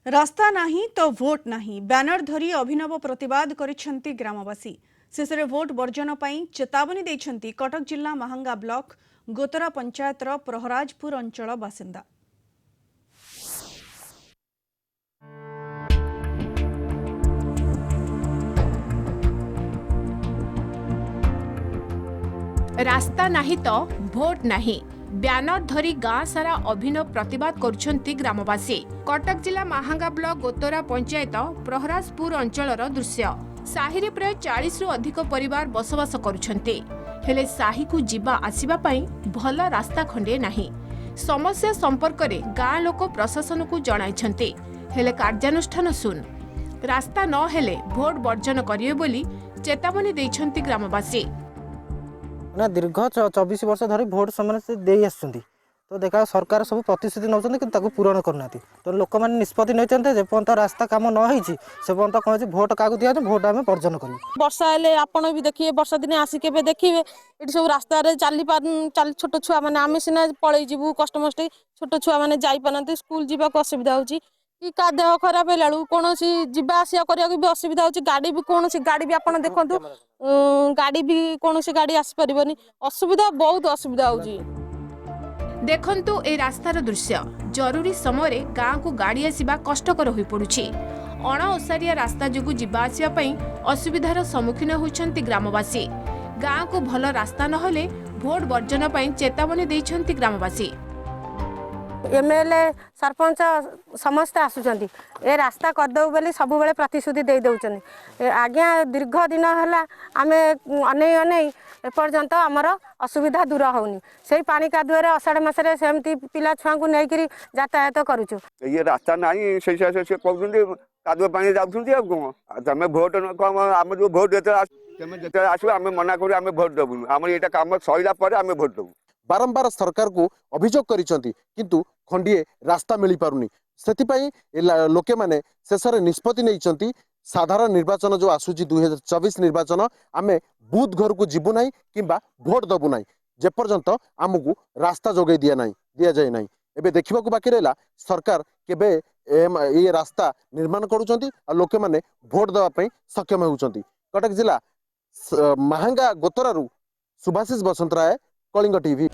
रास्ता नहीं तो भोट नहीं बैनर धरी अभिनव प्रतिवाद करिसेंती ग्रामवासी शेषे भोट वर्जन पर चेतावनी देइछंती कटक जिला महांगा ब्लॉक गोतरा पंचायतर प्रहराजपुर अंचल बासिंदा। रास्ता नहीं तो भोट नहीं ब्यानर धरी गाँ सारा अभिनव प्रतिवाद करुछंती ग्रामवासी। कटक जिला महांगा ब्लॉक गोतरा पंचायत प्रहराजपुर अंचलर दृश्य। साहिरे प्राय 40 रु अधिक परिवार बसवास करुछंती, हेले साही को जीवा आसीबा पई भल रास्ता खंडे नहीं। समस्या संपर्क रे गाँ लोक प्रशासन को जणाइछंती, हेले कार्यानुष्ठान सुन रास्ता न हेले भोट वर्जन करिवे बोली चेतावनी देइछंती ग्रामवासी। ना दीर्घ 24 वर्ष धरी भोट समस्या दे आसुँच तो देखा सरकार सब प्रतिश्रुति नौ कि पूरण करना तो लोक मैंने निष्पत्ति नहीं पर्यंत रास्ता कम न से पर्यंत कौन भोट क्या दिया भोट आम वर्जन कर वर्षा हेले आपण भी देखिए वर्षा दिन आसिक देखिए ये सब रास्ता चल छोट छुआ मैंने आम सीना पलि जीवु कष्टमष्टे छोट छुआ मैंने जापारती स्कूल जावाक असुविधा हो कि का देह खराब है कौन जीवा आसिया करने भी असुविधा हो गाड़ी भी कौन गाड़ी भी आप देखु गाड़ी भी कौन गाड़ी आसपारनी असुविधा बहुत असुविधा हो। देखंतु ए रास्तार दृश्य जरूरी समय गाँ को गाड़ी आसवा कष्टकर हो पड़ुछि। अणओसारिया रास्ता जोगु जीवा आसिया पई असुविधार सम्मुखीन होइछंती ग्रामवासी। गाँ को भल रास्ता नहले भोट वर्जन पई चेतावनी देइछंती ग्रामवासी। एमएलए सरपंच समस्त आसुचंती ए रास्ता करदेव बोली सब बेले प्रतिश्रुति दे दउचंती। आज्ञा दीर्घ दिन है आमे अनै अनै एपर्यंत आमर असुविधा दूर होनी से पानी कादुआरे अषाढ़ मसरे सेमती पिला छुआ को लेकर यातायात करुचु। ये रास्ता नहीं से कहते कादुआ पानी जाऊँगी आ कौन तुम भोट आम जो भोट देते आस मना कर भोट देवुन आम यहाँ कम सरला आम भोट देवु। बारंबार सरकार को अभियोग करिसेंती किंतु खंडिए रास्ता मिल पारुनी सेतिपई लोके माने शेषरे निष्पत्ति नैचंती साधारण निर्वाचन जो आसुची 2024 निर्वाचन आमे बूथ घर को जीवु नाही किंबा भोट दबु नाही जेपर्यंत आमको रास्ता जोगे दिया जाए नाही। एबे देखिबा को बाकी रहला सरकार केबे ये रास्ता निर्माण करूचंती आ लोके माने भोट देवा पई सक्षम होउचंती। कटक जिला महांगा गोतरारू सुभाषिष बसंतराय कलिंग टीवी।